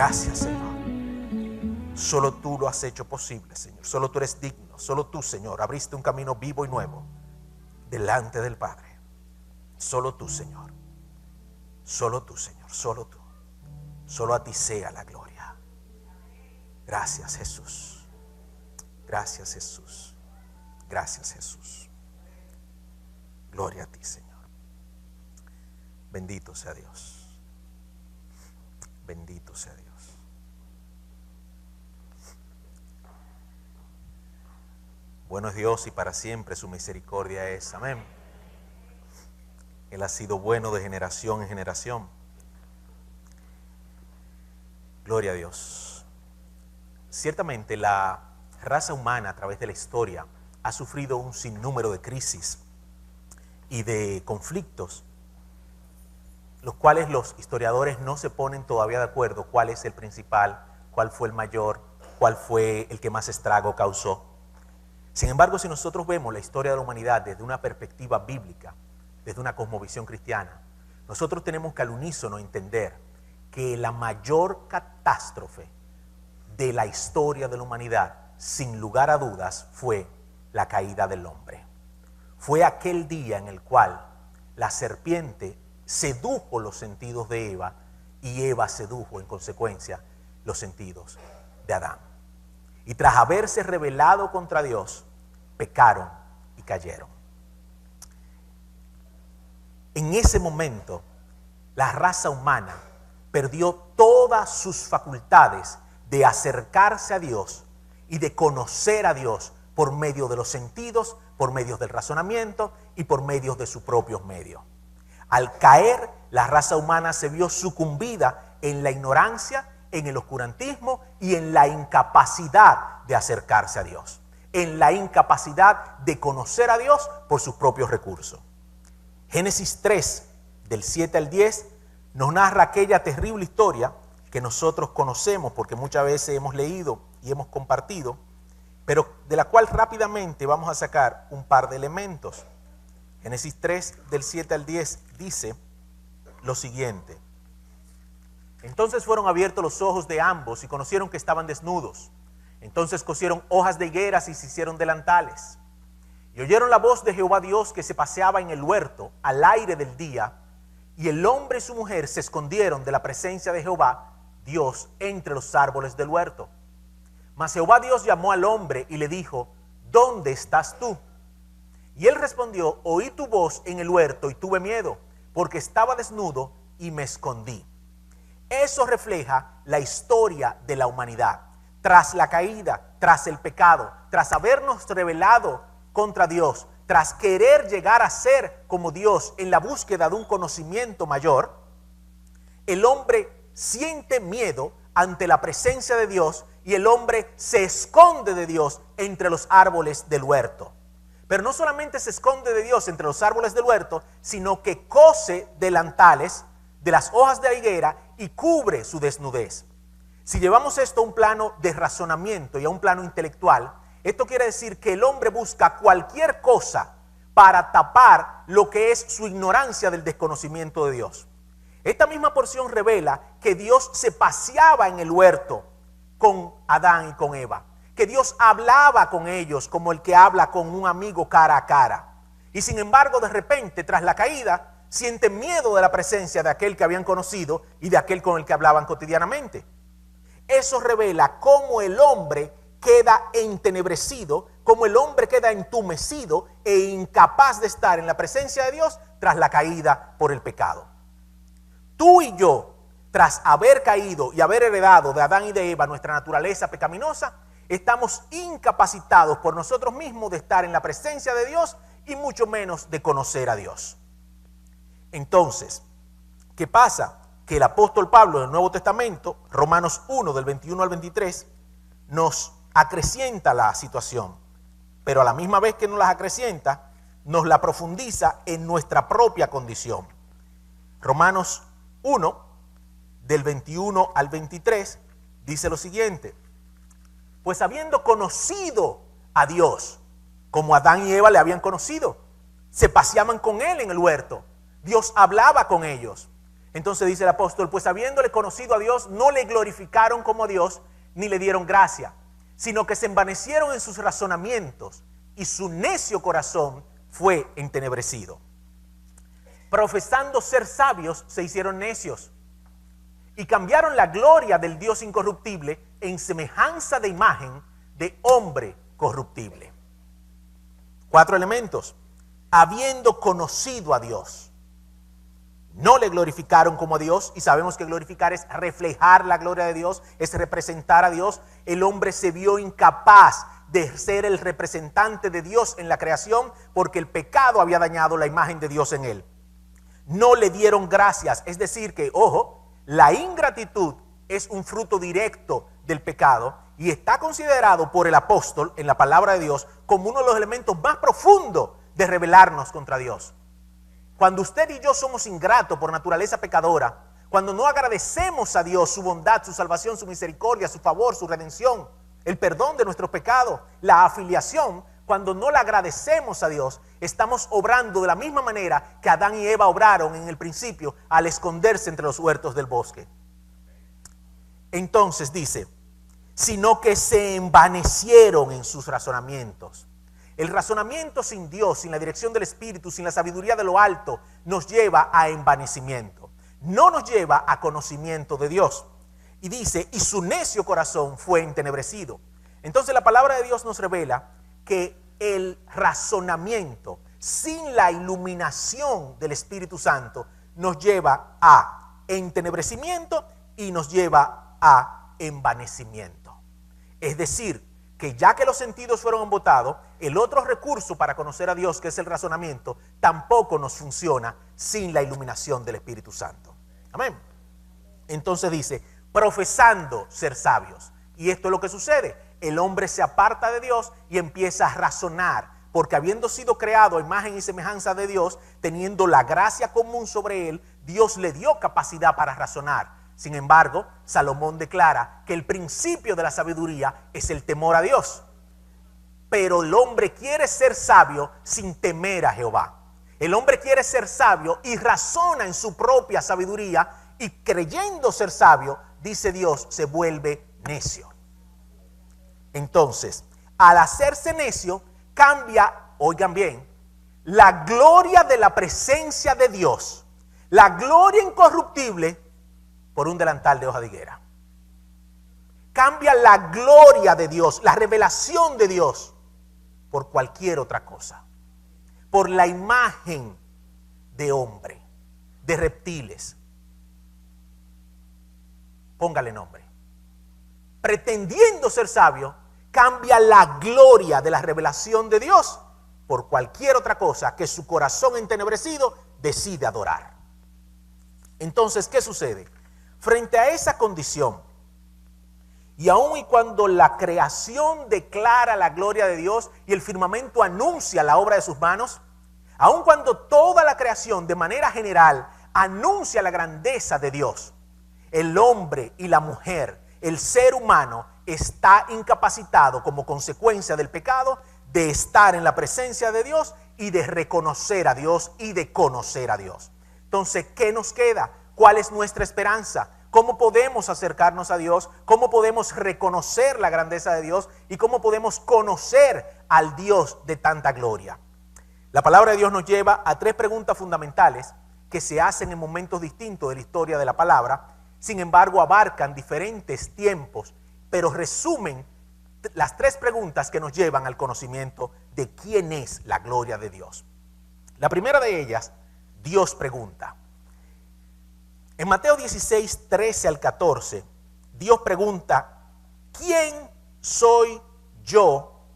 Gracias, Señor. Solo tú lo has hecho posible, Señor. Solo tú eres digno. Solo tú, Señor, abriste un camino vivo y nuevo delante del Padre. Solo tú, Señor. Solo tú, Señor. Solo tú. Solo a ti sea la gloria. Gracias, Jesús. Gracias, Jesús. Gracias, Jesús. Gloria a ti, Señor. Bendito sea Dios. Bendito sea Dios. Bueno es Dios y para siempre su misericordia es. Amén. Él ha sido bueno de generación en generación. Gloria a Dios. Ciertamente la raza humana a través de la historia ha sufrido un sinnúmero de crisis y de conflictos, los cuales los historiadores no se ponen todavía de acuerdo cuál es el principal, cuál fue el mayor, cuál fue el que más estrago causó. Sin embargo, si nosotros vemos la historia de la humanidad desde una perspectiva bíblica, desde una cosmovisión cristiana, nosotros tenemos que al unísono entender que la mayor catástrofe de la historia de la humanidad, sin lugar a dudas, fue la caída del hombre. Fue aquel día en el cual la serpiente sedujo los sentidos de Eva y Eva sedujo en consecuencia los sentidos de Adán. Y tras haberse rebelado contra Dios, pecaron y cayeron. En ese momento, la raza humana perdió todas sus facultades de acercarse a Dios y de conocer a Dios por medio de los sentidos, por medio del razonamiento y por medio de sus propios medios. Al caer, la raza humana se vio sucumbida en la ignorancia, en el oscurantismo y en la incapacidad de acercarse a Dios, en la incapacidad de conocer a Dios por sus propios recursos. Génesis 3, del 7 al 10, nos narra aquella terrible historia que nosotros conocemos porque muchas veces hemos leído y hemos compartido, pero de la cual rápidamente vamos a sacar un par de elementos. Génesis 3, del 7 al 10, dice lo siguiente. Entonces fueron abiertos los ojos de ambos y conocieron que estaban desnudos. Entonces cosieron hojas de higueras y se hicieron delantales. Y oyeron la voz de Jehová Dios que se paseaba en el huerto al aire del día, y el hombre y su mujer se escondieron de la presencia de Jehová Dios entre los árboles del huerto. Mas Jehová Dios llamó al hombre y le dijo: ¿dónde estás tú? Y él respondió: oí tu voz en el huerto y tuve miedo, porque estaba desnudo y me escondí. Eso refleja la historia de la humanidad. Tras la caída, tras el pecado, tras habernos rebelado contra Dios, tras querer llegar a ser como Dios en la búsqueda de un conocimiento mayor, el hombre siente miedo ante la presencia de Dios y el hombre se esconde de Dios entre los árboles del huerto. Pero no solamente se esconde de Dios entre los árboles del huerto, sino que cose delantales de las hojas de la higuera y cubre su desnudez. Si llevamos esto a un plano de razonamiento y a un plano intelectual, esto quiere decir que el hombre busca cualquier cosa para tapar lo que es su ignorancia del desconocimiento de Dios. Esta misma porción revela que Dios se paseaba en el huerto con Adán y con Eva, que Dios hablaba con ellos como el que habla con un amigo cara a cara. Y sin embargo, de repente, tras la caída, sienten miedo de la presencia de aquel que habían conocido y de aquel con el que hablaban cotidianamente. Eso revela cómo el hombre queda entenebrecido, cómo el hombre queda entumecido e incapaz de estar en la presencia de Dios tras la caída por el pecado. Tú y yo, tras haber caído y haber heredado de Adán y de Eva nuestra naturaleza pecaminosa, estamos incapacitados por nosotros mismos de estar en la presencia de Dios y mucho menos de conocer a Dios. Entonces, ¿qué pasa? Que el apóstol Pablo en el Nuevo Testamento, Romanos 1 del 21 al 23, nos acrecienta la situación, pero a la misma vez que nos la acrecienta, nos la profundiza en nuestra propia condición. Romanos 1 del 21 al 23 dice lo siguiente: pues habiendo conocido a Dios, como Adán y Eva le habían conocido, se paseaban con él en el huerto, Dios hablaba con ellos. Entonces dice el apóstol, pues habiéndole conocido a Dios, no le glorificaron como a Dios, ni le dieron gracia, sino que se envanecieron en sus razonamientos, y su necio corazón fue entenebrecido. Profesando ser sabios, se hicieron necios, y cambiaron la gloria del Dios incorruptible en semejanza de imagen de hombre corruptible. 4 elementos. Habiendo conocido a Dios, no le glorificaron como a Dios, y sabemos que glorificar es reflejar la gloria de Dios, es representar a Dios. El hombre se vio incapaz de ser el representante de Dios en la creación porque el pecado había dañado la imagen de Dios en él. No le dieron gracias, es decir que, ojo, la ingratitud es un fruto directo del pecado y está considerado por el apóstol en la palabra de Dios como uno de los elementos más profundos de rebelarnos contra Dios. Cuando usted y yo somos ingratos por naturaleza pecadora, cuando no agradecemos a Dios su bondad, su salvación, su misericordia, su favor, su redención, el perdón de nuestros pecados, la afiliación, cuando no le agradecemos a Dios, estamos obrando de la misma manera que Adán y Eva obraron en el principio al esconderse entre los huertos del bosque. Entonces dice, sino que se envanecieron en sus razonamientos. El razonamiento sin Dios, sin la dirección del Espíritu, sin la sabiduría de lo alto, nos lleva a envanecimiento. No nos lleva a conocimiento de Dios. Y dice, y su necio corazón fue entenebrecido. Entonces la palabra de Dios nos revela que el razonamiento sin la iluminación del Espíritu Santo nos lleva a entenebrecimiento y nos lleva a envanecimiento. Es decir, que ya que los sentidos fueron embotados, el otro recurso para conocer a Dios, que es el razonamiento, tampoco nos funciona sin la iluminación del Espíritu Santo. Amén. Entonces dice, profesando ser sabios. Y esto es lo que sucede. El hombre se aparta de Dios y empieza a razonar, porque habiendo sido creado a imagen y semejanza de Dios, teniendo la gracia común sobre él, Dios le dio capacidad para razonar. Sin embargo, Salomón declara que el principio de la sabiduría es el temor a Dios. Pero el hombre quiere ser sabio sin temer a Jehová. El hombre quiere ser sabio y razona en su propia sabiduría, y creyendo ser sabio, dice Dios, se vuelve necio. Entonces, al hacerse necio, cambia, oigan bien, la gloria de la presencia de Dios, la gloria incorruptible, por un delantal de hoja de higuera. Cambia la gloria de Dios, la revelación de Dios, por cualquier otra cosa. Por la imagen de hombre, de reptiles. Póngale nombre. Pretendiendo ser sabio, cambia la gloria de la revelación de Dios por cualquier otra cosa que su corazón entenebrecido decide adorar. Entonces, ¿qué sucede? Frente a esa condición, y aun y cuando la creación declara la gloria de Dios y el firmamento anuncia la obra de sus manos, aun cuando toda la creación de manera general anuncia la grandeza de Dios, el hombre y la mujer, el ser humano, está incapacitado como consecuencia del pecado de estar en la presencia de Dios y de reconocer a Dios y de conocer a Dios. Entonces, ¿qué nos queda? ¿Cuál es nuestra esperanza? ¿Cómo podemos acercarnos a Dios? ¿Cómo podemos reconocer la grandeza de Dios? ¿Y cómo podemos conocer al Dios de tanta gloria? La palabra de Dios nos lleva a 3 preguntas fundamentales que se hacen en momentos distintos de la historia de la palabra. Sin embargo, abarcan diferentes tiempos, pero resumen las 3 preguntas que nos llevan al conocimiento de quién es la gloria de Dios. La primera de ellas, Dios pregunta. En Mateo 16, 13 al 14, Dios pregunta, ¿quién soy yo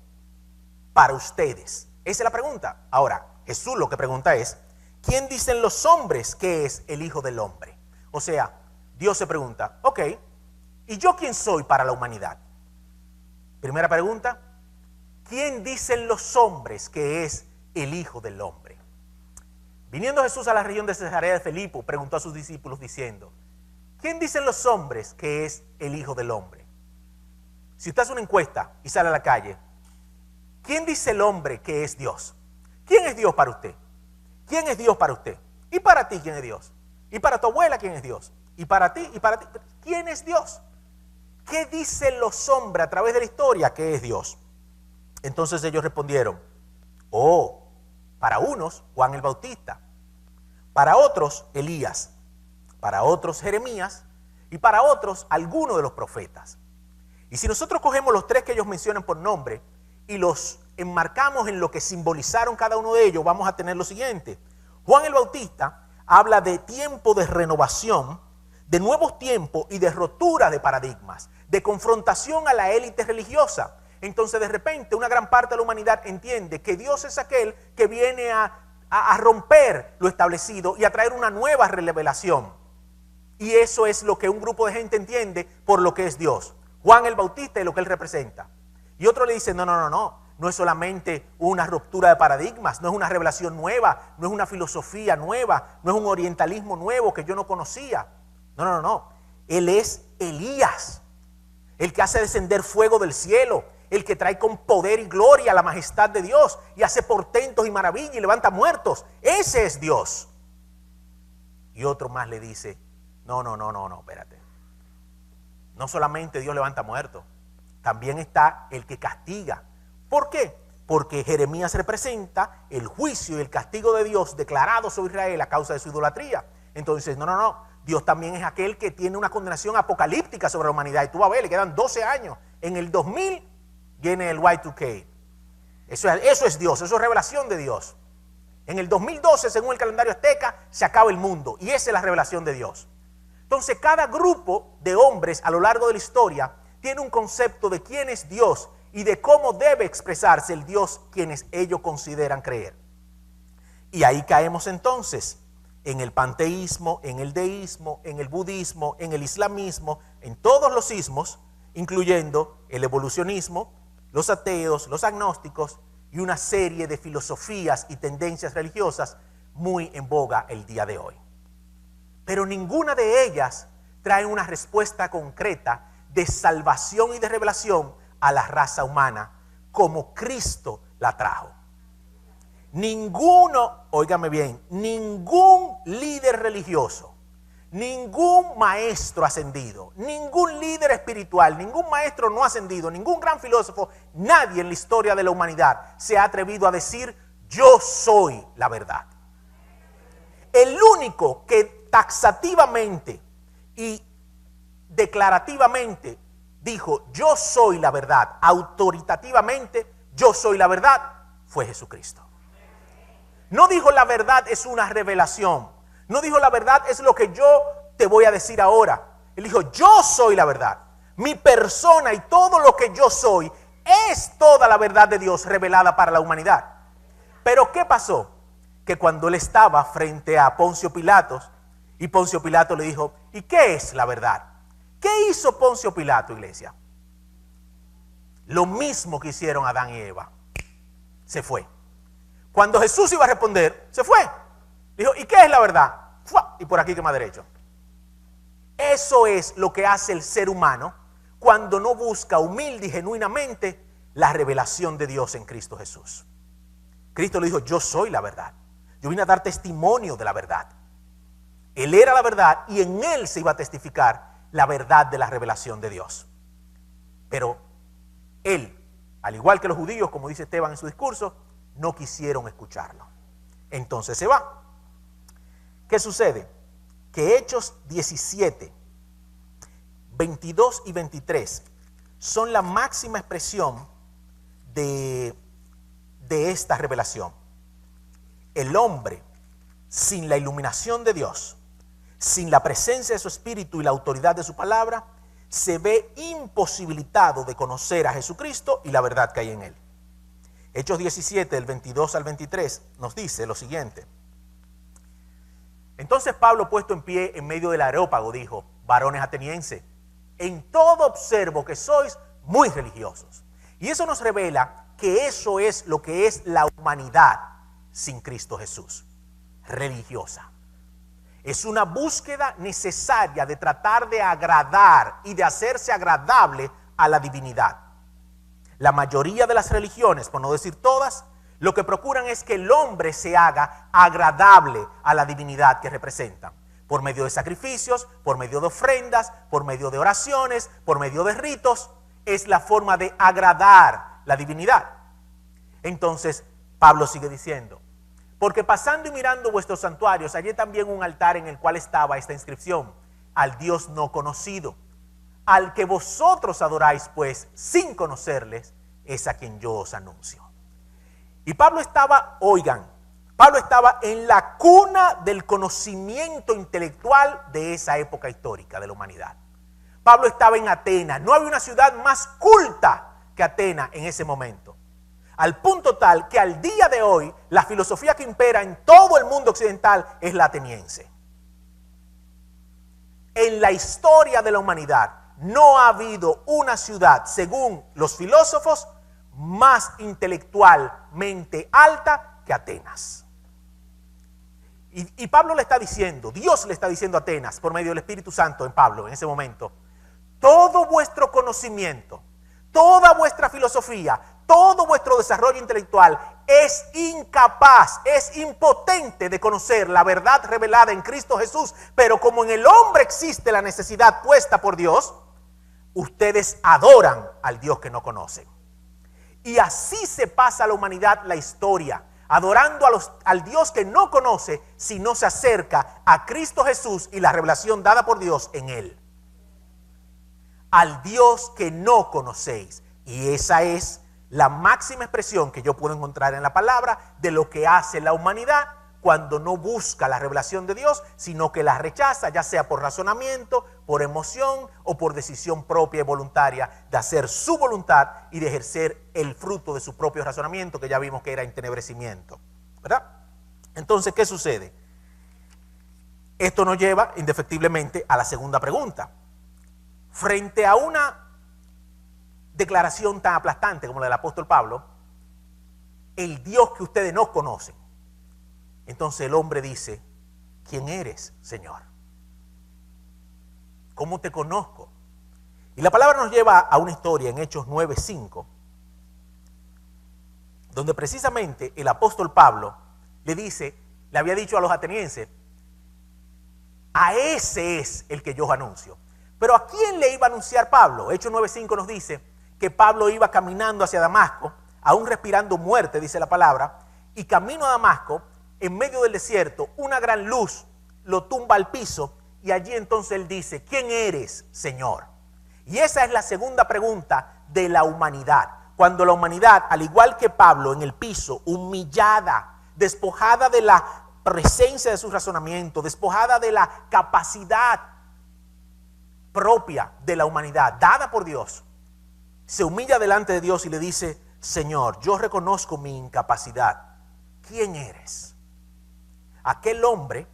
para ustedes? Esa es la pregunta. Ahora, Jesús lo que pregunta es, ¿quién dicen los hombres que es el Hijo del Hombre? O sea, Dios se pregunta, ok, ¿y yo quién soy para la humanidad? Primera pregunta, ¿quién dicen los hombres que es el Hijo del Hombre? Viniendo Jesús a la región de Cesarea de Filipo, preguntó a sus discípulos diciendo, ¿quién dicen los hombres que es el Hijo del Hombre? Si usted hace una encuesta y sale a la calle, ¿quién dice el hombre que es Dios? ¿Quién es Dios para usted? ¿Quién es Dios para usted? ¿Y para ti quién es Dios? Y para tu abuela, ¿quién es Dios? Y para ti, ¿quién es Dios? ¿Qué dicen los hombres a través de la historia que es Dios? Entonces ellos respondieron, para unos, Juan el Bautista, para otros, Elías, para otros, Jeremías, y para otros, alguno de los profetas. Y si nosotros cogemos los tres que ellos mencionan por nombre y los enmarcamos en lo que simbolizaron cada uno de ellos, vamos a tener lo siguiente. Juan el Bautista habla de tiempo de renovación, de nuevos tiempos y de rotura de paradigmas, de confrontación a la élite religiosa. Entonces de repente una gran parte de la humanidad entiende que Dios es aquel que viene a romper lo establecido y a traer una nueva revelación. Y eso es lo que un grupo de gente entiende por lo que es Dios. Juan el Bautista y lo que él representa. Y otro le dice, no es solamente una ruptura de paradigmas, no es una revelación nueva, no es una filosofía nueva, no es un orientalismo nuevo que yo no conocía. No. Él es Elías, el que hace descender fuego del cielo, el que trae con poder y gloria la majestad de Dios y hace portentos y maravillas y levanta muertos. Ese es Dios. Y otro más le dice, no, espérate. No solamente Dios levanta muertos, también está el que castiga. ¿Por qué? Porque Jeremías representa el juicio y el castigo de Dios declarado sobre Israel a causa de su idolatría. Entonces, no. Dios también es aquel que tiene una condenación apocalíptica sobre la humanidad. Y tú vas a ver, le quedan 12 años. En el 2000 viene el Y2K. Eso es Dios, eso es revelación de Dios. En el 2012, según el calendario azteca, se acaba el mundo. Y esa es la revelación de Dios. Entonces, cada grupo de hombres a lo largo de la historia tiene un concepto de quién es Dios y de cómo debe expresarse el Dios quienes ellos consideran creer. Y ahí caemos entonces en el panteísmo, en el deísmo, en el budismo, en el islamismo, en todos los ismos, incluyendo el evolucionismo, los ateos, los agnósticos y una serie de filosofías y tendencias religiosas muy en boga el día de hoy. Pero ninguna de ellas trae una respuesta concreta de salvación y de revelación a la raza humana como Cristo la trajo. Óigame bien, ningún líder religioso, ningún maestro ascendido, ningún líder espiritual, ningún maestro no ascendido, ningún gran filósofo, nadie en la historia de la humanidad se ha atrevido a decir, yo soy la verdad. El único que taxativamente y declarativamente dijo, yo soy la verdad, autoritativamente, yo soy la verdad, fue Jesucristo. No dijo la verdad es una revelación. No dijo la verdad es lo que yo te voy a decir ahora. Él dijo yo soy la verdad. Mi persona y todo lo que yo soy es toda la verdad de Dios revelada para la humanidad. Pero ¿qué pasó? Que cuando él estaba frente a Poncio Pilatos y Poncio Pilato le dijo, ¿y qué es la verdad? ¿Qué hizo Poncio Pilato, iglesia? Lo mismo que hicieron Adán y Eva. Se fue. Cuando Jesús iba a responder, se fue. Dijo, ¿y qué es la verdad? ¡Fua! Y por aquí quema derecho. Eso es lo que hace el ser humano cuando no busca humilde y genuinamente la revelación de Dios en Cristo Jesús. Cristo le dijo, yo soy la verdad. Yo vine a dar testimonio de la verdad. Él era la verdad y en él se iba a testificar la verdad de la revelación de Dios. Pero él, al igual que los judíos, como dice Esteban en su discurso, no quisieron escucharlo. Entonces se va. ¿Qué sucede? Que Hechos 17, 22 y 23 son la máxima expresión de esta revelación. El hombre, sin la iluminación de Dios, sin la presencia de su Espíritu y la autoridad de su palabra, se ve imposibilitado de conocer a Jesucristo y la verdad que hay en él. Hechos 17, del 22 al 23, nos dice lo siguiente. Entonces Pablo, puesto en pie en medio del areópago, dijo, varones atenienses, en todo observo que sois muy religiosos. Y eso nos revela que eso es lo que es la humanidad sin Cristo Jesús, religiosa. Es una búsqueda necesaria de tratar de agradar y de hacerse agradable a la divinidad. La mayoría de las religiones, por no decir todas, lo que procuran es que el hombre se haga agradable a la divinidad que representan. Por medio de sacrificios, por medio de ofrendas, por medio de oraciones, por medio de ritos. Es la forma de agradar la divinidad. Entonces, Pablo sigue diciendo, porque pasando y mirando vuestros santuarios, hallé también un altar en el cual estaba esta inscripción: al Dios no conocido, al que vosotros adoráis, pues, sin conocerles, es a quien yo os anuncio. Y Pablo estaba, oigan, Pablo estaba en la cuna del conocimiento intelectual de esa época histórica de la humanidad. Pablo estaba en Atenas. No había una ciudad más culta que Atenas en ese momento. Al punto tal que al día de hoy la filosofía que impera en todo el mundo occidental es la ateniense. En la historia de la humanidad no ha habido una ciudad, según los filósofos, más intelectualmente alta que Atenas. Y Pablo le está diciendo, Dios le está diciendo a Atenas, por medio del Espíritu Santo en Pablo en ese momento: todo vuestro conocimiento, toda vuestra filosofía, todo vuestro desarrollo intelectual es incapaz, es impotente de conocer la verdad revelada en Cristo Jesús. Pero como en el hombre existe la necesidad puesta por Dios, ustedes adoran al Dios que no conocen. Y así se pasa la humanidad la historia, adorando al Dios que no conoce, si no se acerca a Cristo Jesús y la revelación dada por Dios en él. Al Dios que no conocéis. Y esa es la máxima expresión que yo puedo encontrar en la palabra de lo que hace la humanidad cuando no busca la revelación de Dios, sino que la rechaza, ya sea por razonamiento, por emoción o por decisión propia y voluntaria de hacer su voluntad y de ejercer el fruto de su propio razonamiento, que ya vimos que era entenebrecimiento, ¿verdad? Entonces, ¿qué sucede? Esto nos lleva indefectiblemente a la segunda pregunta. Frente a una declaración tan aplastante como la del apóstol Pablo, el Dios que ustedes no conocen, entonces el hombre dice: ¿quién eres, Señor? ¿Cómo te conozco? Y la palabra nos lleva a una historia en Hechos 9:5, donde precisamente el apóstol Pablo le había dicho a los atenienses: a ese es el que yo os anuncio. Pero ¿a quién le iba a anunciar Pablo? Hechos 9:5 nos dice que Pablo iba caminando hacia Damasco, aún respirando muerte, dice la palabra, y camino a Damasco, en medio del desierto, una gran luz lo tumba al piso, y allí entonces él dice: ¿quién eres, Señor? Y esa es la segunda pregunta de la humanidad. Cuando la humanidad, al igual que Pablo, en el piso, humillada, despojada de la presencia de su razonamiento, despojada de la capacidad propia de la humanidad, dada por Dios, se humilla delante de Dios y le dice: Señor, yo reconozco mi incapacidad. ¿Quién eres? Aquel hombre,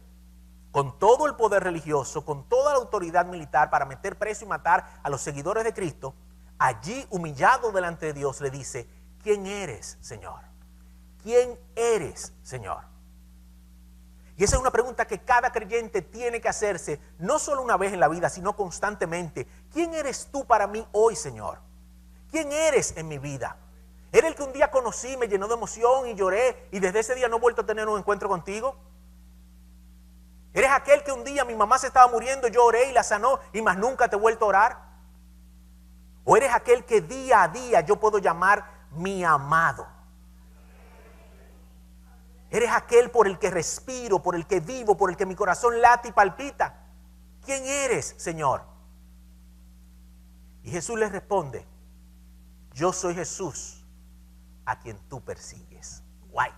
con todo el poder religioso, con toda la autoridad militar para meter preso y matar a los seguidores de Cristo, allí humillado delante de Dios le dice: ¿quién eres, Señor? ¿Quién eres, Señor? Y esa es una pregunta que cada creyente tiene que hacerse, no solo una vez en la vida, sino constantemente. ¿Quién eres tú para mí hoy, Señor? ¿Quién eres en mi vida? ¿Eres el que un día conocí, me llenó de emoción y lloré, y desde ese día no he vuelto a tener un encuentro contigo? ¿Eres aquel que un día mi mamá se estaba muriendo, yo oré y la sanó y más nunca te he vuelto a orar? ¿O eres aquel que día a día yo puedo llamar mi amado? ¿Eres aquel por el que respiro, por el que vivo, por el que mi corazón late y palpita? ¿Quién eres, Señor? Y Jesús les responde: yo soy Jesús a quien tú persigues. Guay.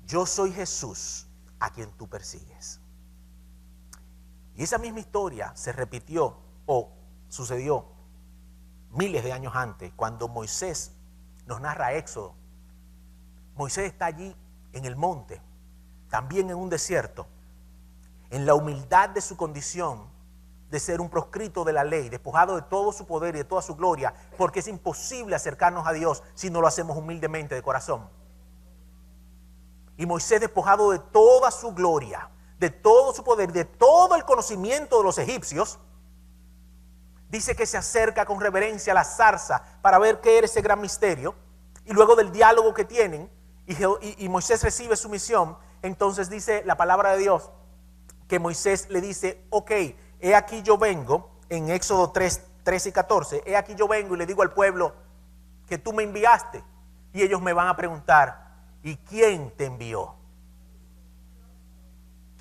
Yo soy Jesús a quien tú persigues. Y esa misma historia se repitió o sucedió miles de años antes, cuando Moisés nos narra Éxodo. Moisés está allí en el monte, también en un desierto, en la humildad de su condición de ser un proscrito de la ley, despojado de todo su poder y de toda su gloria, porque es imposible acercarnos a Dios si no lo hacemos humildemente de corazón. Y Moisés, despojado de toda su gloria, de todo su poder, de todo el conocimiento de los egipcios, dice que se acerca con reverencia a la zarza para ver qué era ese gran misterio. Y luego del diálogo que tienen, y Moisés recibe su misión, entonces dice la palabra de Dios que Moisés le dice, ok, he aquí yo vengo, en Éxodo 13 y 14, he aquí yo vengo y le digo al pueblo que tú me enviaste. Y ellos me van a preguntar, ¿y quién te envió?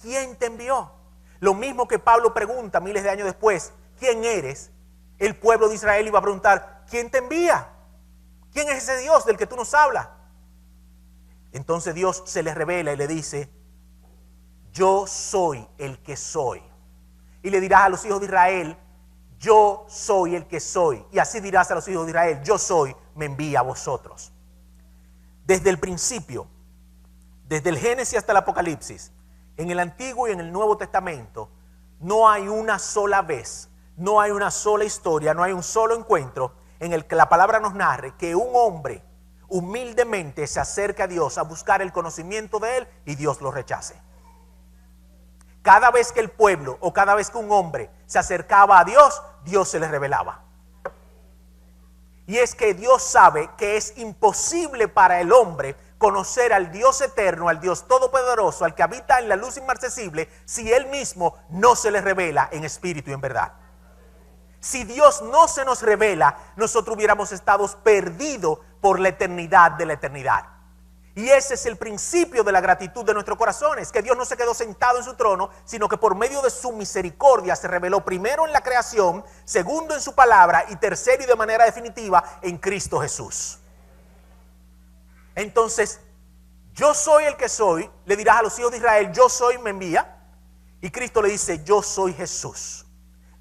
¿Quién te envió? Lo mismo que Pablo pregunta miles de años después, ¿quién eres? El pueblo de Israel iba a preguntar, ¿quién te envía? ¿Quién es ese Dios del que tú nos hablas? Entonces Dios se le revela y le dice, yo soy el que soy. Y le dirás a los hijos de Israel, yo soy el que soy. Y así dirás a los hijos de Israel, yo soy, me envía a vosotros. Desde el principio, desde el Génesis hasta el Apocalipsis, en el Antiguo y en el Nuevo Testamento, no hay una sola vez, no hay una sola historia, no hay un solo encuentro en el que la palabra nos narre que un hombre humildemente se acerca a Dios a buscar el conocimiento de Él y Dios lo rechace. Cada vez que el pueblo o cada vez que un hombre se acercaba a Dios, Dios se le revelaba. Y es que Dios sabe que es imposible para el hombre conocer al Dios eterno, al Dios todopoderoso, al que habita en la luz inmarcesible, si Él mismo no se le revela en espíritu y en verdad. Si Dios no se nos revela, nosotros hubiéramos estado perdidos por la eternidad de la eternidad. Y ese es el principio de la gratitud de nuestros corazones, que Dios no se quedó sentado en su trono, sino que por medio de su misericordia se reveló primero en la creación, segundo en su palabra y tercero y de manera definitiva en Cristo Jesús. Entonces, yo soy el que soy, le dirás a los hijos de Israel, yo soy, me envía. Y Cristo le dice, yo soy Jesús.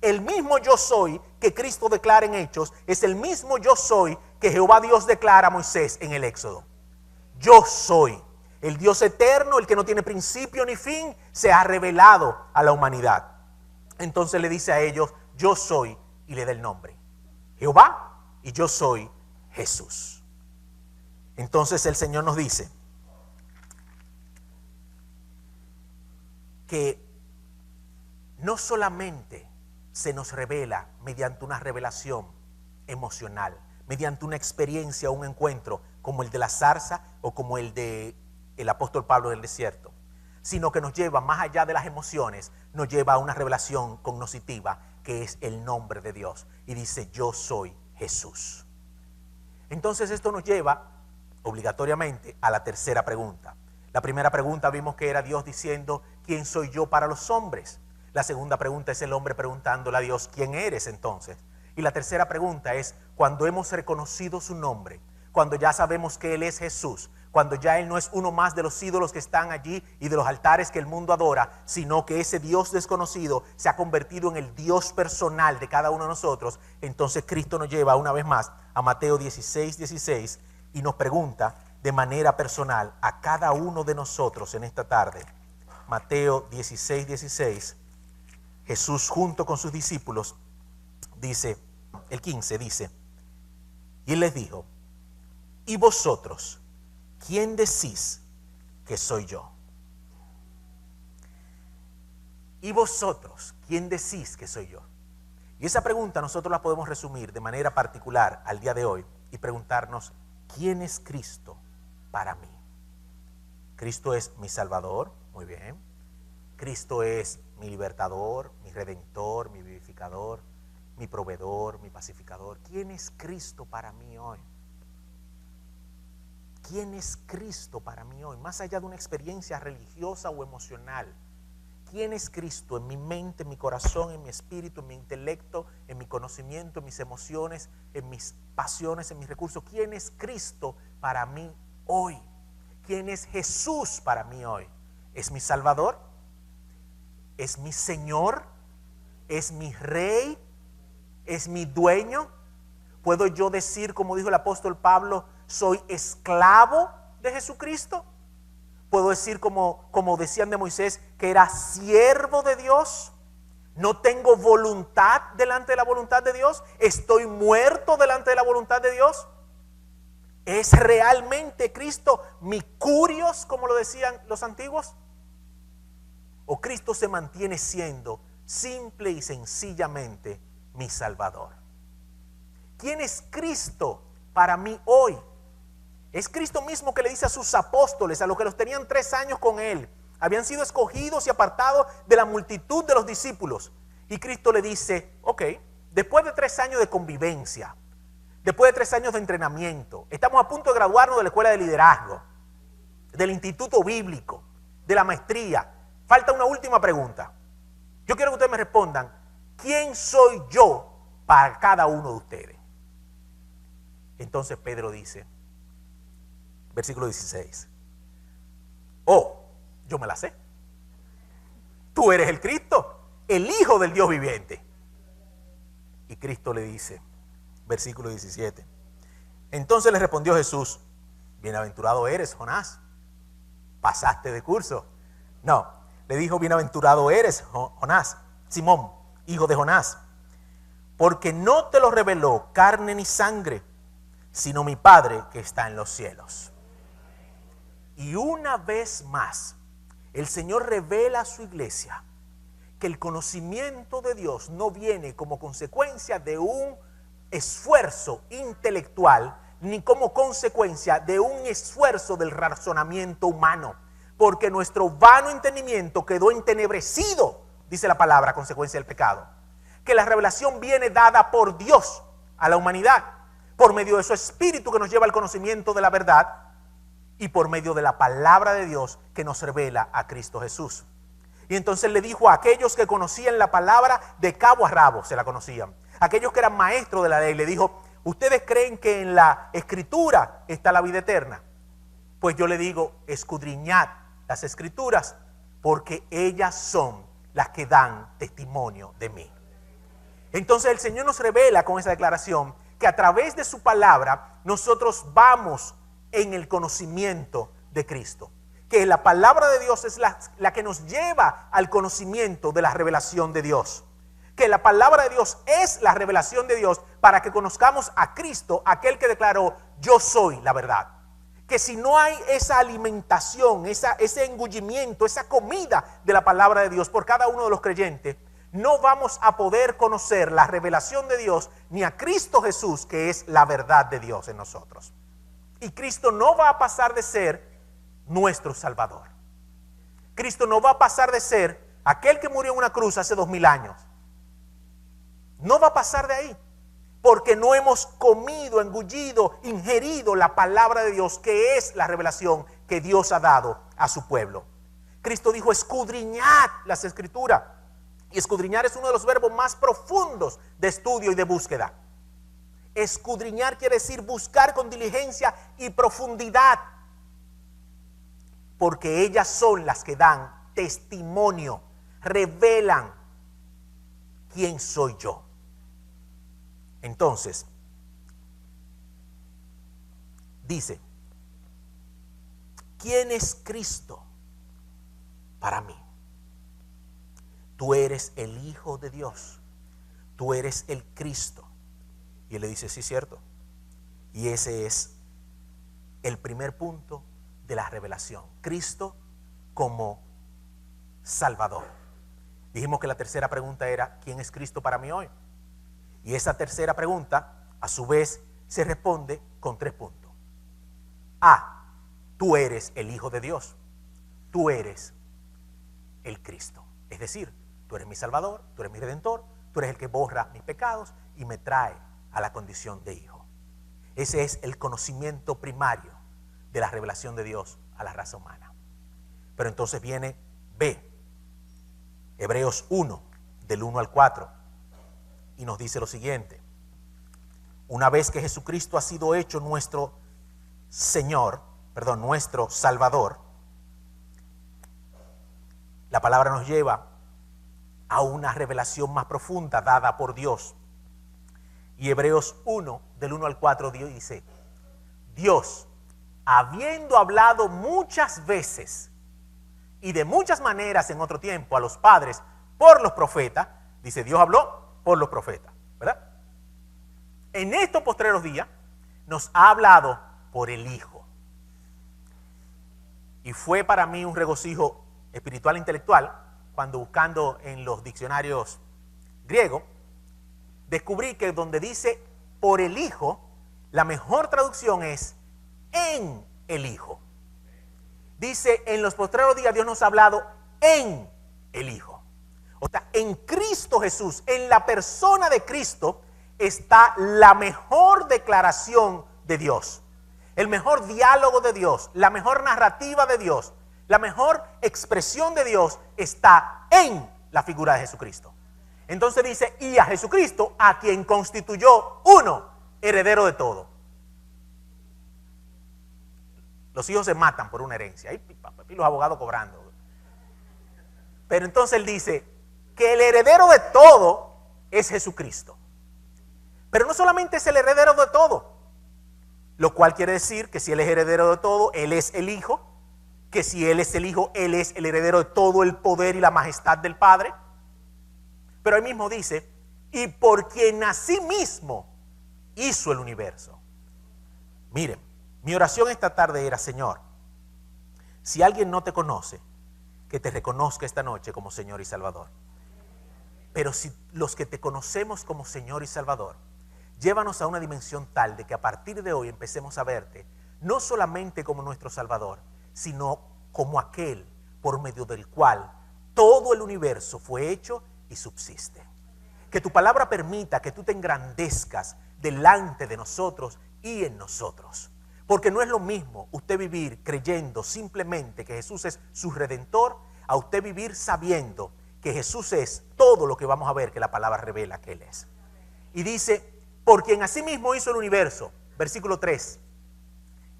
El mismo yo soy que Cristo declara en Hechos, es el mismo yo soy que Jehová Dios declara a Moisés en el Éxodo. Yo soy, el Dios eterno, el que no tiene principio ni fin, se ha revelado a la humanidad. Entonces le dice a ellos, yo soy, y le da el nombre, Jehová, y yo soy Jesús. Entonces el Señor nos dice que no solamente se nos revela mediante una revelación emocional, mediante una experiencia o un encuentro como el de la zarza o como el de el apóstol Pablo en el desierto, sino que nos lleva más allá de las emociones, nos lleva a una revelación cognoscitiva que es el nombre de Dios. Y dice, yo soy Jesús. Entonces esto nos lleva obligatoriamente a la tercera pregunta. La primera pregunta vimos que era Dios diciendo, ¿quién soy yo para los hombres? La segunda pregunta es el hombre preguntándole a Dios, ¿quién eres entonces? Y la tercera pregunta es, cuando hemos reconocido su nombre, cuando ya sabemos que Él es Jesús, cuando ya Él no es uno más de los ídolos que están allí y de los altares que el mundo adora, sino que ese Dios desconocido se ha convertido en el Dios personal de cada uno de nosotros, entonces Cristo nos lleva una vez más a Mateo 16:16 y nos pregunta de manera personal a cada uno de nosotros en esta tarde. Mateo 16:16, Jesús junto con sus discípulos dice, el 15 dice, y Él les dijo, ¿y vosotros quién decís que soy yo? ¿Y vosotros quién decís que soy yo? Y esa pregunta nosotros la podemos resumir de manera particular al día de hoy y preguntarnos, ¿quién es Cristo para mí? Cristo es mi Salvador, muy bien. Cristo es mi libertador, mi redentor, mi vivificador, mi proveedor, mi pacificador. ¿Quién es Cristo para mí hoy? ¿Quién es Cristo para mí hoy? Más allá de una experiencia religiosa o emocional. ¿Quién es Cristo en mi mente, en mi corazón, en mi espíritu, en mi intelecto, en mi conocimiento, en mis emociones, en mis pasiones, en mis recursos? ¿Quién es Cristo para mí hoy? ¿Quién es Jesús para mí hoy? ¿Es mi Salvador? ¿Es mi Señor? ¿Es mi Rey? ¿Es mi dueño? ¿Puedo yo decir, como dijo el apóstol Pablo, soy esclavo de Jesucristo? ¿Puedo decir, como decían de Moisés, que era siervo de Dios? ¿No tengo voluntad delante de la voluntad de Dios? ¿Estoy muerto delante de la voluntad de Dios? ¿Es realmente Cristo mi curios, como lo decían los antiguos? ¿O Cristo se mantiene siendo simple y sencillamente mi Salvador? ¿Quién es Cristo para mí hoy? Es Cristo mismo que le dice a sus apóstoles, a los que los tenían 3 años con él, habían sido escogidos y apartados de la multitud de los discípulos. Y Cristo le dice, ok, después de 3 años de convivencia, después de 3 años de entrenamiento, estamos a punto de graduarnos de la escuela de liderazgo, del instituto bíblico, de la maestría. Falta una última pregunta. Yo quiero que ustedes me respondan, ¿quién soy yo para cada uno de ustedes? Entonces Pedro dice, versículo 16, oh, yo me la sé. Tú eres el Cristo, el Hijo del Dios viviente. Y Cristo le dice, versículo 17, entonces le respondió Jesús, bienaventurado eres, Jonás, pasaste de curso. No, le dijo, bienaventurado eres, Jonás, Simón, hijo de Jonás, porque no te lo reveló carne ni sangre, sino mi Padre que está en los cielos. Y una vez más, el Señor revela a su iglesia que el conocimiento de Dios no viene como consecuencia de un esfuerzo intelectual, ni como consecuencia de un esfuerzo del razonamiento humano, porque nuestro vano entendimiento quedó entenebrecido, dice la palabra, a consecuencia del pecado. Que la revelación viene dada por Dios a la humanidad, por medio de su Espíritu que nos lleva al conocimiento de la verdad, y por medio de la palabra de Dios que nos revela a Cristo Jesús. Y entonces le dijo a aquellos que conocían la palabra de cabo a rabo, se la conocían, aquellos que eran maestros de la ley, le dijo, ¿ustedes creen que en la Escritura está la vida eterna? Pues yo le digo, escudriñad las Escrituras, porque ellas son las que dan testimonio de mí. Entonces el Señor nos revela con esa declaración que a través de su palabra nosotros vamos en el conocimiento de Cristo. Que la palabra de Dios es la que nos lleva al conocimiento de la revelación de Dios. Que la palabra de Dios es la revelación de Dios para que conozcamos a Cristo, aquel que declaró, yo soy la verdad. Que si no hay esa alimentación, ese engullimiento, esa comida de la palabra de Dios por cada uno de los creyentes, no vamos a poder conocer la revelación de Dios ni a Cristo Jesús, que es la verdad de Dios en nosotros. Y Cristo no va a pasar de ser nuestro Salvador. Cristo no va a pasar de ser aquel que murió en una cruz hace 2000 años. No va a pasar de ahí, porque no hemos comido, engullido, ingerido la palabra de Dios, que es la revelación que Dios ha dado a su pueblo. Cristo dijo, escudriñad las Escrituras. Y escudriñar es uno de los verbos más profundos de estudio y de búsqueda. Escudriñar quiere decir buscar con diligencia y profundidad, porque ellas son las que dan testimonio, revelan quién soy yo. Entonces, dice, ¿quién es Cristo para mí? Tú eres el Hijo de Dios, tú eres el Cristo. Y él le dice, sí, cierto. Y ese es el primer punto de la revelación. Cristo como Salvador. Dijimos que la tercera pregunta era, ¿quién es Cristo para mí hoy? Y esa tercera pregunta, a su vez, se responde con 3 puntos. A, tú eres el Hijo de Dios. Tú eres el Cristo. Es decir, tú eres mi Salvador, tú eres mi Redentor, tú eres el que borra mis pecados y me trae a la condición de hijo. Ese es el conocimiento primario de la revelación de Dios a la raza humana. Pero entonces viene B, Hebreos 1, del 1 al 4, y nos dice lo siguiente: una vez que Jesucristo ha sido hecho nuestro Salvador, la palabra nos lleva a una revelación más profunda dada por Dios. Y Hebreos 1, del 1 al 4, dice, Dios, habiendo hablado muchas veces y de muchas maneras en otro tiempo a los padres por los profetas, dice, Dios habló por los profetas, ¿verdad? En estos postreros días nos ha hablado por el Hijo. Y fue para mí un regocijo espiritual e intelectual cuando, buscando en los diccionarios griegos, descubrí que donde dice por el Hijo, la mejor traducción es en el Hijo. Dice, en los postreros días Dios nos ha hablado en el Hijo. O sea, en Cristo Jesús, en la persona de Cristo, está la mejor declaración de Dios, el mejor diálogo de Dios, la mejor narrativa de Dios, la mejor expresión de Dios está en la figura de Jesucristo. Entonces dice, y a Jesucristo, a quien constituyó uno, heredero de todo. Los hijos se matan por una herencia, y los abogados cobrando. Pero entonces él dice que el heredero de todo es Jesucristo. Pero no solamente es el heredero de todo, lo cual quiere decir que si él es heredero de todo, él es el Hijo, que si él es el Hijo, él es el heredero de todo el poder y la majestad del Padre. Pero ahí mismo dice, y por quien asimismo hizo el universo. Miren, mi oración esta tarde era, Señor, si alguien no te conoce, que te reconozca esta noche como Señor y Salvador. Pero si los que te conocemos como Señor y Salvador, llévanos a una dimensión tal de que a partir de hoy empecemos a verte no solamente como nuestro Salvador, sino como aquel por medio del cual todo el universo fue hecho y subsiste. Que tu palabra permita que tú te engrandezcas delante de nosotros y en nosotros. Porque no es lo mismo usted vivir creyendo simplemente que Jesús es su Redentor, a usted vivir sabiendo que Jesús es todo lo que vamos a ver que la palabra revela que Él es. Y dice, por quien asimismo hizo el universo, versículo 3,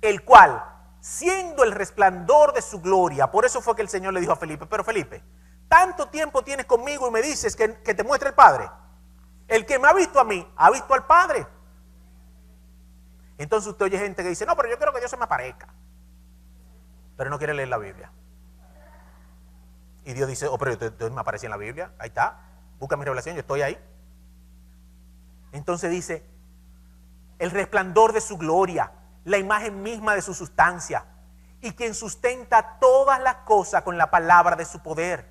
el cual, siendo el resplandor de su gloria, por eso fue que el Señor le dijo a Felipe, pero Felipe, tanto tiempo tienes conmigo y me dices que te muestre el Padre. El que me ha visto a mí, ha visto al Padre. Entonces usted oye gente que dice, no, pero yo quiero que Dios se me aparezca. Pero no quiere leer la Biblia. Y Dios dice, oh, pero Dios me aparece en la Biblia. Ahí está, busca mi revelación, yo estoy ahí. Entonces dice, el resplandor de su gloria, la imagen misma de su sustancia, y quien sustenta todas las cosas con la palabra de su poder,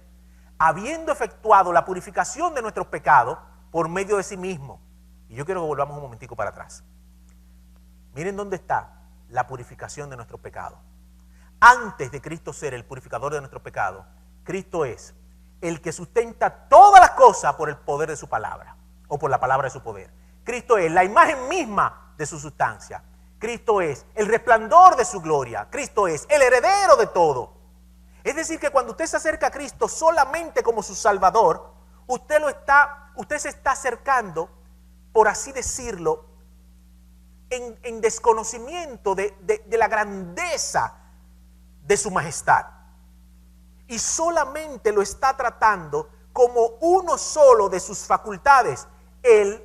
habiendo efectuado la purificación de nuestros pecados por medio de sí mismo. Y yo quiero que volvamos un momentico para atrás. Miren dónde está la purificación de nuestros pecados. Antes de Cristo ser el purificador de nuestros pecados, Cristo es el que sustenta todas las cosas por el poder de su palabra, o por la palabra de su poder. Cristo es la imagen misma de su sustancia. Cristo es el resplandor de su gloria. Cristo es el heredero de todo. Es decir, que cuando usted se acerca a Cristo solamente como su Salvador, usted se está acercando, por así decirlo, en desconocimiento de la grandeza de su majestad. Y solamente lo está tratando como uno solo de sus facultades, el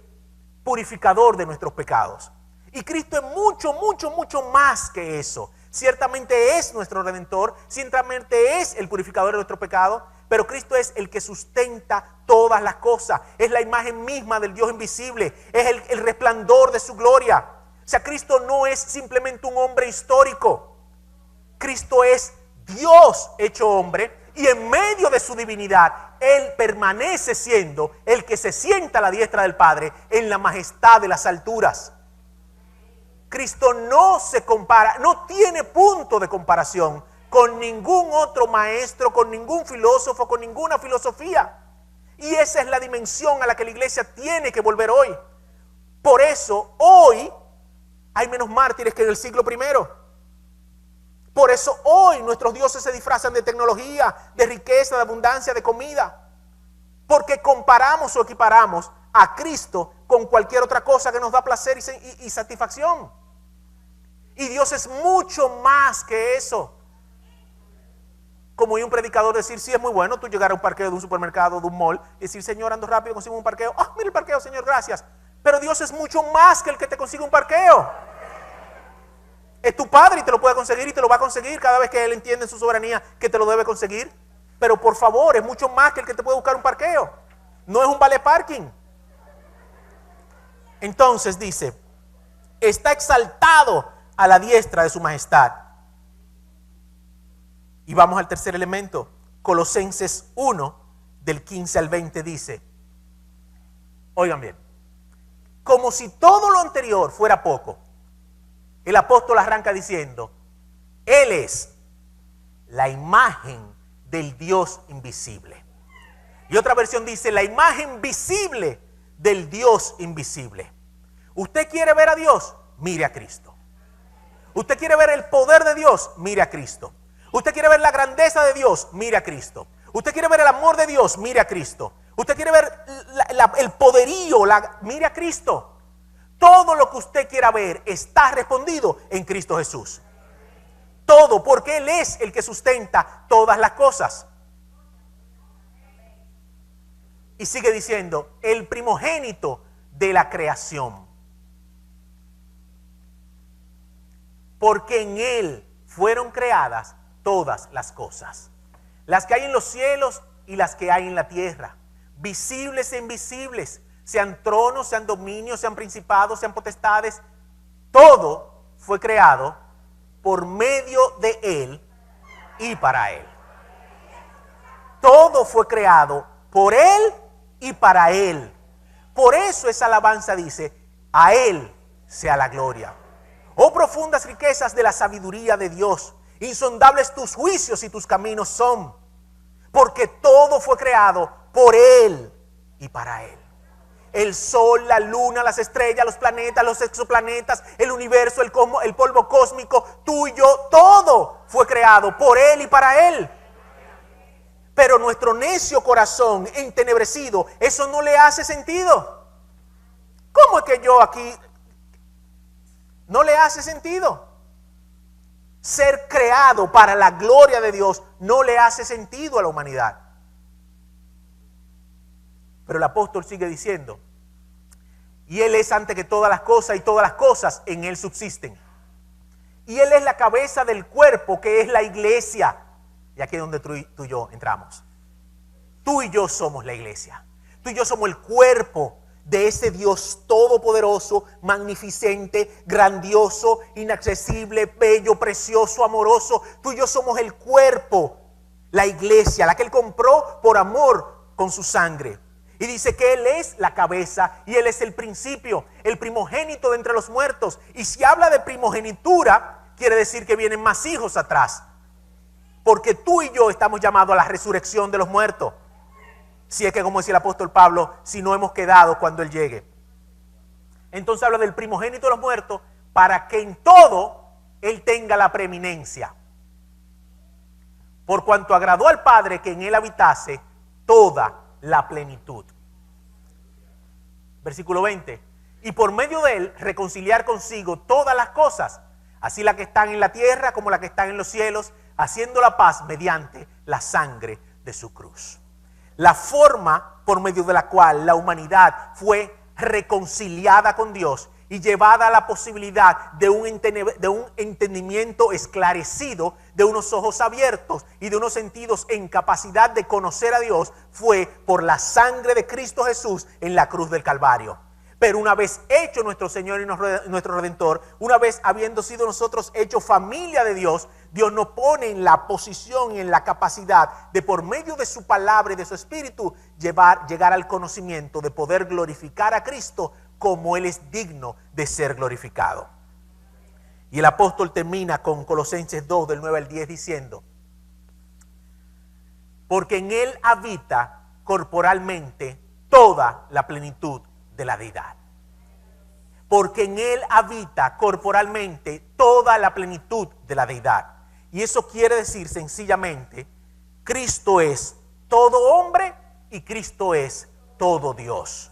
purificador de nuestros pecados. Y Cristo es mucho, mucho, mucho más que eso. Ciertamente es nuestro Redentor, ciertamente es el purificador de nuestro pecado, pero Cristo es el que sustenta todas las cosas. Es la imagen misma del Dios invisible, es el resplandor de su gloria. O sea, Cristo no es simplemente un hombre histórico. Cristo es Dios hecho hombre, y en medio de su divinidad, Él permanece siendo el que se sienta a la diestra del Padre en la majestad de las alturas. Cristo no se compara, no tiene punto de comparación con ningún otro maestro, con ningún filósofo, con ninguna filosofía. Y esa es la dimensión a la que la iglesia tiene que volver hoy. Por eso hoy hay menos mártires que en el siglo I. Por eso hoy nuestros dioses se disfrazan de tecnología, de riqueza, de abundancia, de comida. Porque comparamos o equiparamos a Cristo con cualquier otra cosa que nos da placer y satisfacción. Y Dios es mucho más que eso. Como hay un predicador decir, sí, es muy bueno tú llegar a un parqueo de un supermercado, de un mall, y decir, Señor, ando rápido, consigo un parqueo. Ah, mira el parqueo, Señor, gracias. Pero Dios es mucho más que el que te consigue un parqueo. Es tu Padre y te lo puede conseguir y te lo va a conseguir cada vez que Él entiende en su soberanía que te lo debe conseguir. Pero por favor, es mucho más que el que te puede buscar un parqueo. No es un valet parking. Entonces dice, está exaltado a la diestra de su majestad. Y vamos al tercer elemento. Colosenses 1, del 15 al 20 dice, oigan bien, como si todo lo anterior fuera poco, el apóstol arranca diciendo, Él es la imagen del Dios invisible. Y otra versión dice, la imagen visible del Dios invisible. ¿Usted quiere ver a Dios? Mire a Cristo. ¿Usted quiere ver el poder de Dios? Mire a Cristo. ¿Usted quiere ver la grandeza de Dios? Mire a Cristo. ¿Usted quiere ver el amor de Dios? Mire a Cristo. ¿Usted quiere ver el poderío? Mire a Cristo. Todo lo que usted quiera ver está respondido en Cristo Jesús. Todo, porque Él es el que sustenta todas las cosas. Y sigue diciendo, el primogénito de la creación. Porque en Él fueron creadas todas las cosas. Las que hay en los cielos y las que hay en la tierra. Visibles e invisibles. Sean tronos, sean dominios, sean principados, sean potestades. Todo fue creado por medio de Él y para Él. Todo fue creado por Él y para Él. Por eso esa alabanza dice, a Él sea la gloria. Oh profundas riquezas de la sabiduría de Dios, insondables tus juicios y tus caminos son, porque todo fue creado por Él y para Él. El sol, la luna, las estrellas, los planetas, los exoplanetas, el universo, el polvo cósmico, tú y yo, todo fue creado por Él y para Él. Pero nuestro necio corazón entenebrecido, eso no le hace sentido. ¿Cómo es que yo aquí no le hace sentido? Ser creado para la gloria de Dios no le hace sentido a la humanidad. Pero el apóstol sigue diciendo, y Él es antes que todas las cosas y todas las cosas en Él subsisten. Y Él es la cabeza del cuerpo que es la iglesia. Y aquí es donde tú y yo entramos. Tú y yo somos la iglesia. Tú y yo somos el cuerpo de ese Dios todopoderoso, magnificente, grandioso, inaccesible, bello, precioso, amoroso. Tú y yo somos el cuerpo, la iglesia, la que Él compró por amor con su sangre. Y dice que Él es la cabeza y Él es el principio, el primogénito de entre los muertos. Y si habla de primogenitura, quiere decir que vienen más hijos atrás. Porque tú y yo estamos llamados a la resurrección de los muertos. Si es que, como decía el apóstol Pablo, si no hemos quedado cuando Él llegue. Entonces habla del primogénito de los muertos para que en todo Él tenga la preeminencia. Por cuanto agradó al Padre que en Él habitase toda la plenitud. Versículo 20. Y por medio de Él reconciliar consigo todas las cosas, así las que están en la tierra como las que están en los cielos, haciendo la paz mediante la sangre de su cruz. La forma por medio de la cual la humanidad fue reconciliada con Dios y llevada a la posibilidad de un entendimiento esclarecido, de unos ojos abiertos y de unos sentidos en capacidad de conocer a Dios, fue por la sangre de Cristo Jesús en la cruz del Calvario. Pero una vez hecho nuestro Señor y nuestro Redentor, una vez habiendo sido nosotros hechos familia de Dios, Dios nos pone en la posición y en la capacidad de, por medio de su palabra y de su espíritu, llegar al conocimiento de poder glorificar a Cristo como Él es digno de ser glorificado. Y el apóstol termina con Colosenses 2, del 9 al 10, diciendo, porque en Él habita corporalmente toda la plenitud de la deidad. Porque en Él habita corporalmente toda la plenitud de la deidad. Y eso quiere decir sencillamente, Cristo es todo hombre y Cristo es todo Dios.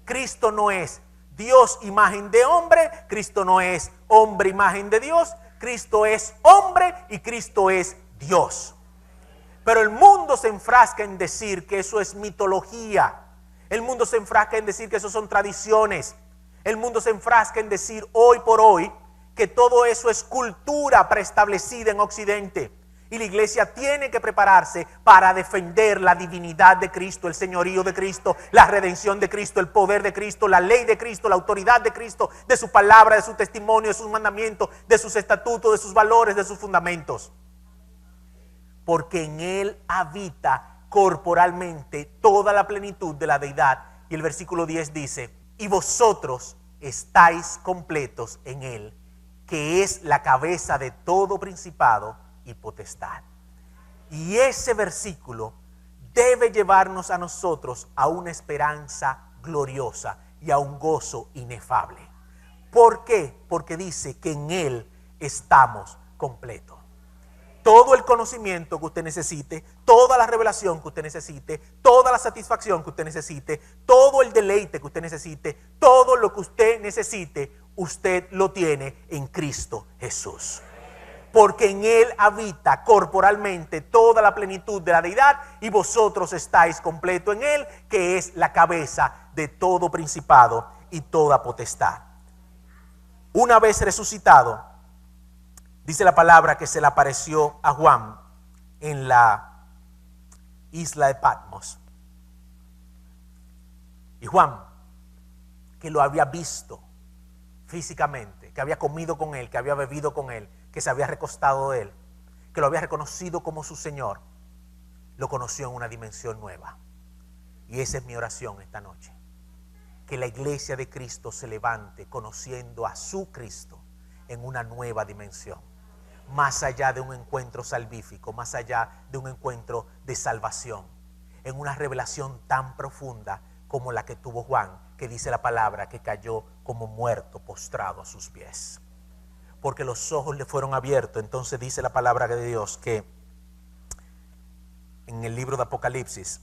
Cristo no es Dios imagen de hombre, Cristo no es hombre imagen de Dios, Cristo es hombre y Cristo es Dios. Pero el mundo se enfrasca en decir que eso es mitología. El mundo se enfrasca en decir que eso son tradiciones. El mundo se enfrasca en decir hoy por hoy que todo eso es cultura preestablecida en Occidente. Y la iglesia tiene que prepararse para defender la divinidad de Cristo, el señorío de Cristo, la redención de Cristo, el poder de Cristo, la ley de Cristo, la autoridad de Cristo, de su palabra, de su testimonio, de sus mandamientos, de sus estatutos, de sus valores, de sus fundamentos. Porque en Él habita corporalmente toda la plenitud de la deidad. Y el versículo 10 dice, y vosotros estáis completos en Él, que es la cabeza de todo principado y potestad. Y ese versículo debe llevarnos a nosotros a una esperanza gloriosa y a un gozo inefable. ¿Por qué? Porque dice que en Él estamos completos. Todo el conocimiento que usted necesite, toda la revelación que usted necesite, toda la satisfacción que usted necesite, todo el deleite que usted necesite, todo lo que usted necesite, usted lo tiene en Cristo Jesús. Porque en Él habita corporalmente toda la plenitud de la deidad y vosotros estáis completo en Él, que es la cabeza de todo principado y toda potestad. Una vez resucitado, dice la palabra que se le apareció a Juan en la isla de Patmos. Y Juan, que lo había visto físicamente, que había comido con él, que había bebido con él, que se había recostado de él, que lo había reconocido como su Señor, lo conoció en una dimensión nueva. Y esa es mi oración esta noche. Que la iglesia de Cristo se levante conociendo a su Cristo en una nueva dimensión. Más allá de un encuentro salvífico, más allá de un encuentro de salvación, en una revelación tan profunda como la que tuvo Juan, que dice la palabra que cayó como muerto postrado a sus pies. Porque los ojos le fueron abiertos. Entonces dice la palabra de Dios que en el libro de Apocalipsis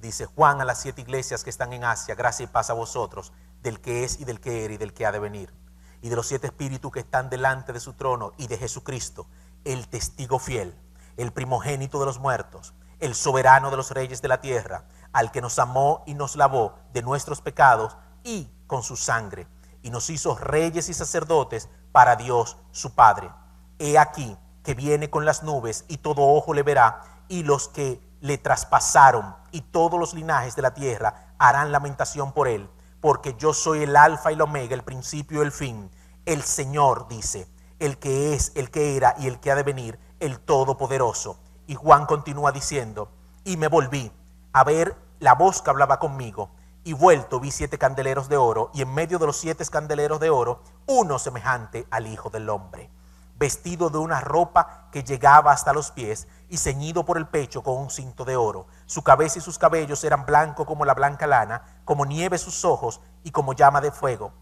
dice: Juan a las 7 iglesias que están en Asia, gracia y paz a vosotros, del que es y del que era y del que ha de venir, y de los 7 espíritus que están delante de su trono, y de Jesucristo, el testigo fiel, el primogénito de los muertos, el soberano de los reyes de la tierra, al que nos amó y nos lavó de nuestros pecados y con su sangre, y nos hizo reyes y sacerdotes para Dios su Padre. He aquí que viene con las nubes, y todo ojo le verá, y los que le traspasaron y todos los linajes de la tierra harán lamentación por él, porque yo soy el alfa y el omega, el principio y el fin, el Señor, dice, el que es, el que era y el que ha de venir, el Todopoderoso. Y Juan continúa diciendo: y me volví a ver la voz que hablaba conmigo, y vuelto vi 7 candeleros de oro, y en medio de los 7 candeleros de oro, uno semejante al Hijo del Hombre, vestido de una ropa que llegaba hasta los pies, y ceñido por el pecho con un cinto de oro. Su cabeza y sus cabellos eran blancos como la blanca lana, como nieve sus ojos, y como llama de fuego.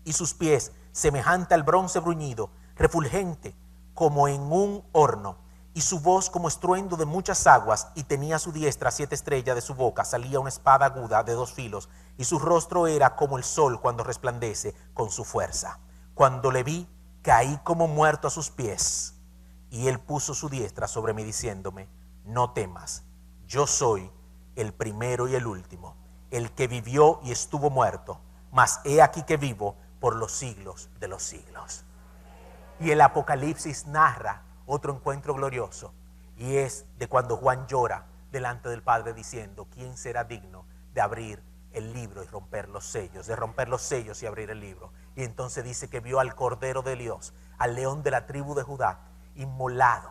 Y sus pies, semejante al bronce bruñido, refulgente como en un horno. Y su voz como estruendo de muchas aguas, y tenía a su diestra 7 estrellas, de su boca salía una espada aguda de 2 filos, y su rostro era como el sol cuando resplandece con su fuerza. Cuando le vi, caí como muerto a sus pies, y él puso su diestra sobre mí diciéndome: no temas, yo soy el primero y el último, el que vivió y estuvo muerto, mas he aquí que vivo por los siglos de los siglos. Y el Apocalipsis narra otro encuentro glorioso, y es de cuando Juan llora delante del Padre diciendo: ¿quién será digno de abrir el libro y romper los sellos? De romper los sellos y abrir el libro. Y entonces dice que vio al Cordero de Dios, al león de la tribu de Judá, inmolado.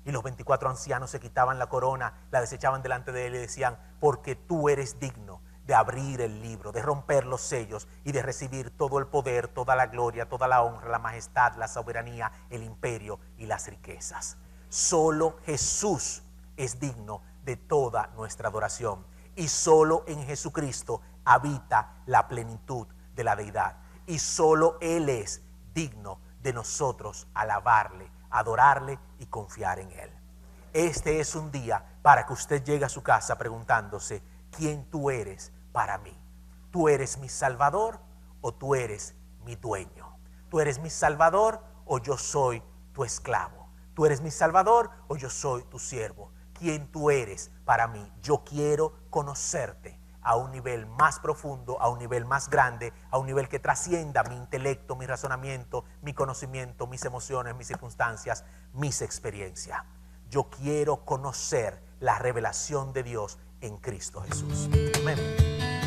Y los 24 ancianos se quitaban la corona, la desechaban delante de él y decían: porque tú eres digno de abrir el libro, de romper los sellos y de recibir todo el poder, toda la gloria, toda la honra, la majestad, la soberanía, el imperio y las riquezas. Solo Jesús es digno de toda nuestra adoración, y solo en Jesucristo habita la plenitud de la deidad, y solo Él es digno de nosotros alabarle, adorarle y confiar en Él. Este es un día para que usted llegue a su casa preguntándose: ¿quién tú eres para mí? ¿Tú eres mi Salvador o tú eres mi dueño? ¿Tú eres mi Salvador o yo soy tu esclavo? ¿Tú eres mi Salvador o yo soy tu siervo? ¿Quién tú eres para mí? Yo quiero conocerte a un nivel más profundo, a un nivel más grande, a un nivel que trascienda mi intelecto, mi razonamiento, mi conocimiento, mis emociones, mis circunstancias, mis experiencias. Yo quiero conocer la revelación de Dios en Cristo Jesús. Amén.